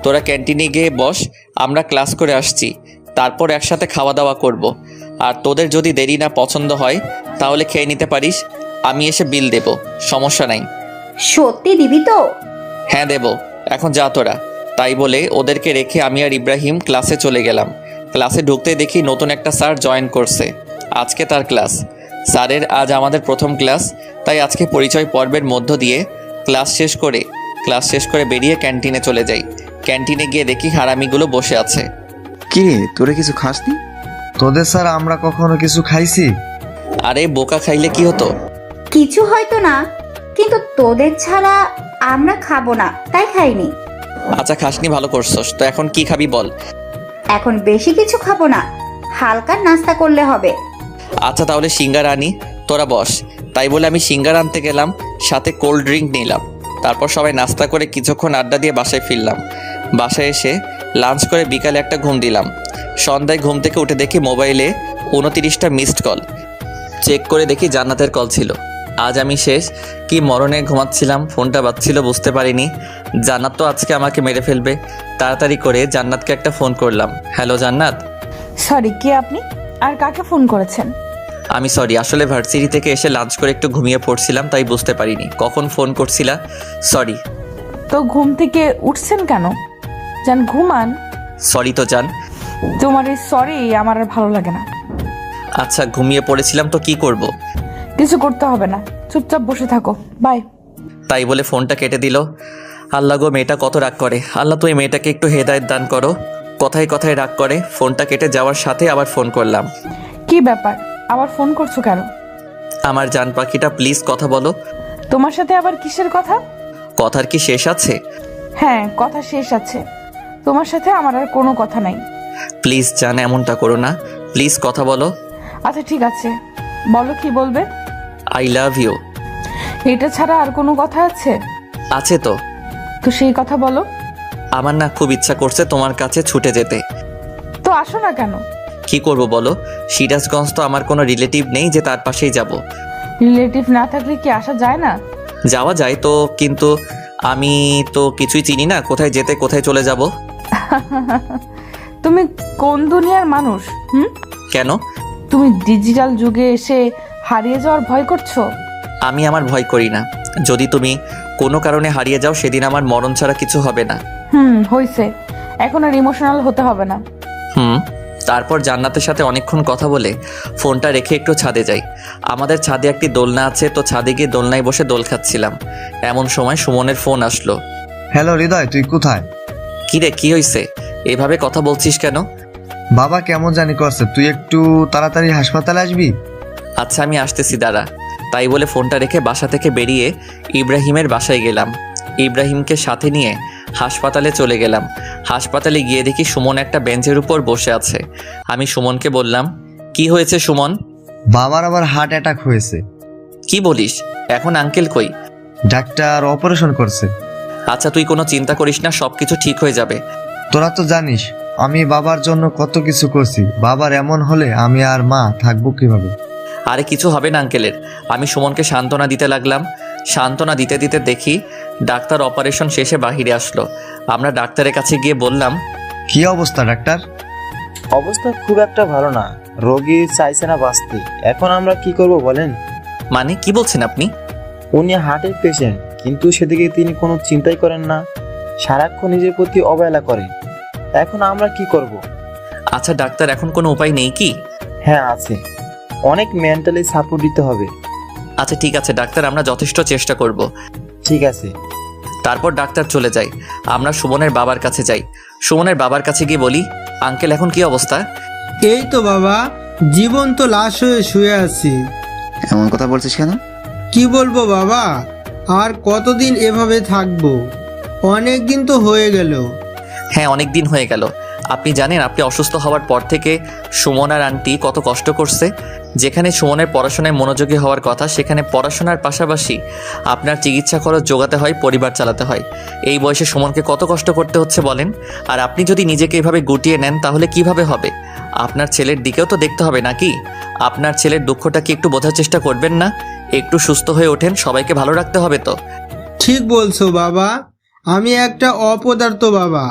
তোরা ক্যান্টিনে গিয়ে বস, আমরা ক্লাস করে আসছি, তারপর একসাথে খাওয়া দাওয়া করব। আর তোদের যদি দেরি না পছন্দ হয় তাহলে খেয়ে নিতে পারিস, আমি এসে বিল দেব, সমস্যা নাই। সত্যি দিবি তো? হ্যাঁ দেব, এখন যা তোরা। তাই বলে ওদেরকে রেখে আমি আর ইব্রাহিম ক্লাসে চলে গেলাম। ক্লাসে ঢুকতে দেখি নতুন একটা স্যার জয়েন করছে, আজকে তার ক্লাস। স্যারের আজ আমাদের প্রথম ক্লাস, তাই আজকে পরিচয় পর্বের মধ্য দিয়ে ক্লাস শেষ করে বেরিয়ে ক্যান্টিনে চলে যাই। ক্যান্টিনে গিয়ে দেখি হারামিগুলো বসে আছে। কি রে, তোরা কিছু খাসনি? তোদের স্যার আমরা কখনো কিছু খাইছি? আরে বোকা, খাইলে কি হতো? কিছু হয়তো না, কিন্তু তোদের ছাড়া আমরা খাবো না, তাই খাইনি। আচ্ছা খাসনি, ভালো করছস। তো এখন কি খাবি বল? এখন বেশি কিছু খাবো না, হালকা নাস্তা করলে হবে। আচ্ছা তাহলে সিঙ্গারা আনি, তোরা বস। তাই বলে আমি সিঙ্গারা আনতে গেলাম, সাথে কোল্ড ড্রিঙ্ক নিলাম। তারপর সবাই নাস্তা করে কিছুক্ষণ আড্ডা দিয়ে বাসায় ফিরলাম। বাসায় এসে লাঞ্চ করে বিকালে একটা ঘুম দিলাম। সন্ধ্যায় ঘুম থেকে উঠে দেখি মোবাইলে 29টা মিসড কল। চেক করে দেখি জান্নাতের কল ছিল। আজ আমি শেষ, কি মরণে ঘুমাচ্ছিলাম, ফোনটা বাজছিল বুঝতে পারিনি। জান্নাত তো আজকে আমাকে মেরে ফেলবে। তাড়াতাড়ি করে জান্নাতকে একটা ফোন করলাম। হ্যালো জান্নাত। সরি, কে আপনি? আর কাকে ফোন করেছেন? আমি সরি, আসলে ভার্সিটি থেকে এসে লাঞ্চ করে একটু ঘুমিয়ে পড়ছিলাম, তাই বুঝতে পারিনি কখন ফোন করছিলা। সরি। তো ঘুম থেকে উঠছেন কেন? যান ঘুমান। সরি তো জান। তোমার এই সরি আমার আর ভালো লাগে না। আচ্ছা ঘুমিয়ে পড়েছিলাম তো কি করব? কিছু করতে হবে না, চুপচাপ বসে থাকো, বাই। তাই বলে ফোনটা কেটে দিল। আল্লাহ গো, মেয়েটা কত রাগ করে। আল্লাহ তুই মেয়েটাকে একটু হেদায়েত দান করো। কথায় কথায় রাগ করে। ফোনটা কেটে যাওয়ার সাথে আবার ফোন করলাম। কি ব্যাপার, আবার ফোন করছো কেন? আমার জান পাখিটা, প্লিজ কথা বলো। তোমার সাথে আবার কিসের কথা? কথার কি শেষ আছে? হ্যাঁ, কথা শেষ আছে। তোমার সাথে আমার আর কোনো কথা নাই। প্লিজ জান, এমনটা করো না, প্লিজ কথা বলো। আচ্ছা ঠিক আছে, বলো কি বলবে। I love you. এটা ছাড়া আর কোনো কথা আছে? আছে তো। তো সেই কথা বলো। আমার না খুব ইচ্ছা করছে তোমার কাছে ছুটে যেতে। তো আসো না কেন? কি করব বলো? সিরাজগঞ্জ তো আমার কোনো রিলেটিভ নেই যে তার পাশেই যাব। রিলেটিভ না থাকলে কি আসা যায় না? যাওয়া যায় তো, কিন্তু আমি তো কিছুই চিনি না, কোথায় যেতে কোথায় চলে যাব। তুমি কোন দুনিয়ার মানুষ? কেন? তুমি ডিজিটাল যুগে এসে হারিয়ে যাওয়ার ভয় করছো? আমি আমার ভয় করি না। যদি তুমি কোনো কারণে হারিয়ে যাও সেদিন আমার মরণ ছাড়া কিছু হবে না। হইছে, এখন আর ইমোশনাল হতে হবে না। তারপর জান্নাতের সাথে অনেকক্ষণ কথা বলে ফোনটা রেখে একটু ছাদে যাই। আমাদের ছাদে একটি দোলনা আছে, তো ছাদে গিয়ে দোলনায় বসে দোল খাচ্ছিলাম। এমন সময় সুমনের ফোন আসলো। হ্যালো হৃদয়, তুই কোথায়? কি রে, কি হয়েছে? এভাবে কথা বলছিস কেন? বাবা কেমন জানি করছে, তুই একটু তাড়াতাড়ি হাসপাতালে আসবি। আচ্ছা আমি আসতেছি, দাঁড়া। তাই বলে ফোনটা রেখে বাসা থেকে বেরিয়ে ইব্রাহিমের বাসায় গেলাম। ইব্রাহিমকে সাথে নিয়ে হাসপাতালে চলে গেলাম। হাসপাতালে গিয়ে দেখি সুমন একটা বেঞ্চের উপর বসে আছে। আমি সুমনকে বললাম, কি হয়েছে সুমন? বাবার আবার হার্ট অ্যাটাক হয়েছে। কি বলিস? এখন আঙ্কেল কই? ডাক্তার অপারেশন করছে। আচ্ছা তুই কোনো চিন্তা করিস না, সব কিছু ঠিক হয়ে যাবে। তোরা তো জানিস আমি বাবার জন্য কত কিছু করছি। বাবার এমন হলে আমি আর মা থাকবো কিভাবে? আরে কিছু হবে না আঙ্কেলের। আমি সুমনকে সান্ত্বনা দিতে লাগলাম। সান্ত্বনা দিতে দিতে দেখি ডাক্তার অপারেশন শেষে বাহিরে আসলো। আমরা ডাক্তারের কাছে গিয়ে বললাম, কি অবস্থা ডাক্তার? অবস্থা খুব একটা ভালো না, রোগী চাইছে না বাঁচতে। এখন আমরা কি করব বলেন? মানে কি বলছেন আপনি? উনি হার্টের পেশেন্ট, কিন্তু সেদিকে তিনি কোনো চিন্তাই করেন না, সারাক্ষণ নিজের প্রতি অবহেলা করেন। এখন আমরা কি করব? আচ্ছা ডাক্তার, এখন কোনো উপায় নেই কি? হ্যাঁ আছে, অনেক মেন্টালি সাপোর্ট দিতে হবে। আচ্ছা ঠিক আছে ডাক্তার, আমরা যথেষ্ট চেষ্টা করব। ঠিক আছে। তারপর ডাক্তার চলে যায়। আমরা সুমনের বাবার কাছে যাই। সুমনের বাবার কাছে গিয়ে বলি, আঙ্কেল এখন কি অবস্থা? এই তো বাবা, জীবন্ত লাশ হয়ে শুয়ে আছি। এমন কথা বলছিস কেন? কি বলবো বাবা, আর কতদিন এভাবে থাকবো? অনেক দিন তো হয়ে গেল। হ্যাঁ অনেক দিন হয়ে গেল। আপনি জানেন আপনি অসুস্থ হওয়ার পর থেকে সুমন আর আন্টি কত কষ্ট করছে। যেখানে সুমনের পড়াশোনায় মনোযোগী হওয়ার কথা, সেখানে পড়াশোনার পাশাপাশি আপনার চিকিৎসা খরচ জোগাতে হয়, পরিবার চালাতে হয়। এই বয়সে সুমনকে কত কষ্ট করতে হচ্ছে বলেন। আর আপনি যদি নিজেকে এভাবে গুটিয়ে নেন তাহলে কিভাবে হবে? আপনার ছেলের দিকেও তো দেখতে হবে নাকি? আপনার ছেলের দুঃখটা কি একটু বোঝার চেষ্টা করবেন না? একটু সুস্থ হয়ে ওঠেন, সবাইকে ভালো রাখতে হবে তো। ঠিক বলছো বাবা, আমি একটা অপদার্থ বাবা।